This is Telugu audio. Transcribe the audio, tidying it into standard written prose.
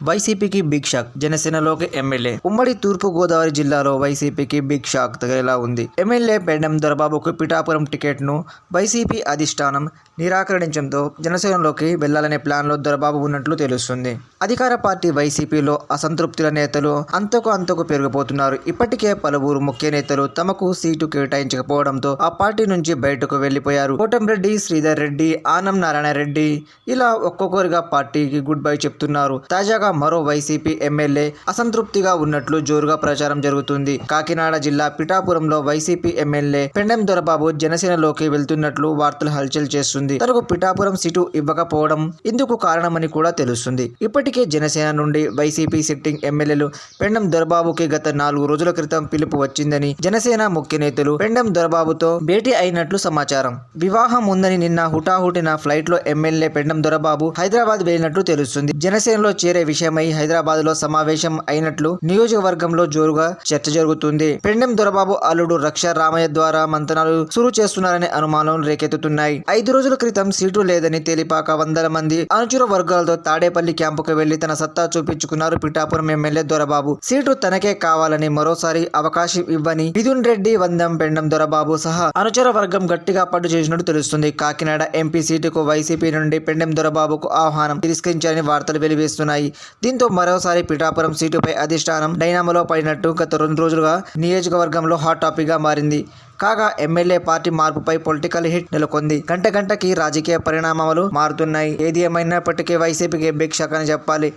వైసీపీకి బిగ్ షాక్. జనసేనలోకి ఎమ్మెల్యే. ఉమ్మడి తూర్పు గోదావరి జిల్లాలో వైసీపీకి బిగ్ షాక్ తగిలేలా ఉంది. ఎమ్మెల్యే పెండెం దొరబాబుకు పిఠాపురం టికెట్ను వైసీపీ అధిష్టానం నిరాకరించడంతో జనసేనలోకి వెళ్లాలనే ప్లాన్లో దొరబాబు ఉన్నట్లు తెలుస్తుంది. అధికార పార్టీ వైసీపీలో అసంతృప్తుల నేతలు అంతకు పెరిగిపోతున్నారు. ఇప్పటికే పలువురు ముఖ్య నేతలు తమకు సీటు కేటాయించకపోవడంతో ఆ పార్టీ నుంచి బయటకు వెళ్లిపోయారు. కోటంరెడ్డి, శ్రీధర్ రెడ్డి, ఆనం నారాయణ రెడ్డి ఇలా ఒక్కొక్కరిగా పార్టీకి గుడ్ బై చెప్తున్నారు. తాజాగా మరో వైసీపీ ఎమ్మెల్యే అసంతృప్తిగా ఉన్నట్లు జోరుగా ప్రచారం జరుగుతుంది. కాకినాడ జిల్లా పిఠాపురంలో వైసీపీ ఎమ్మెల్యే పెండెం దొరబాబు జనసేనలోకి వెళ్తున్నట్లు వార్తలు హల్చల్ చేస్తుంది. తనకు పిఠాపురం సీటు ఇవ్వకపోవడం ఇందుకు కారణమని కూడా తెలుస్తుంది. ఇప్పటికే జనసేన నుండి వైసీపీ సిట్టింగ్ ఎమ్మెల్యేలు పెండెం దొరబాబుకి గత 4 రోజుల క్రితం పిలుపు వచ్చిందని జనసేన ముఖ్య నేతలు పెండెం దొరబాబుతో భేటీ అయినట్లు సమాచారం. వివాహం ఉందని నిన్న హుటాహుటిన ఫ్లైట్ లో ఎమ్మెల్యే పెండెం దొరబాబు హైదరాబాద్ వెళ్లినట్లు తెలుస్తుంది. జనసేనలో చేరే విషయమై హైదరాబాద్ లో సమావేశం అయినట్లు నియోజకవర్గంలో జోరుగా చర్చ జరుగుతుంది. పెండెం దొరబాబు అల్లుడు రక్ష రామయ్య ద్వారా మంతనాలు సురు చేస్తున్నారనే అనుమానాలు రేకెత్తుతున్నాయి. 5 రోజుల క్రితం సీటు లేదని తేలిపాక వందల మంది అనుచర వర్గాలతో తాడేపల్లి క్యాంపుకు వెళ్లి తన సత్తా చూపించుకున్నారు పిఠాపురం ఎమ్మెల్యే దొరబాబు. సీటు తనకే కావాలని మరోసారి అవకాశం ఇవ్వని మిథున్ రెడ్డి, వందం పెండెం దొరబాబు సహా అనుచర వర్గం గట్టిగా పట్టు చేసినట్టు తెలుస్తుంది. కాకినాడ ఎంపీ సీటుకు వైసీపీ నుండి పెండెం దొరబాబుకు ఆహ్వానం తిరస్కరించారని వార్తలు వెలువస్తున్నాయి. దీంతో మరోసారి పిఠాపురం సీటుపై అధిష్టానం డైనామోలో పడినట్టు గత 2 రోజులుగా నియోజకవర్గంలో హాట్ టాపిక్ గా మారింది. కాగా ఎమ్మెల్యే పార్టీ మార్పుపై పొలిటికల్ హిట్ నెలకొంది. గంటకి రాజకీయ పరిణామాలు మారుతున్నాయి. ఏది ఏమైనప్పటికీ వైసీపీకి బిగ్ షాక్ అని చెప్పాలి.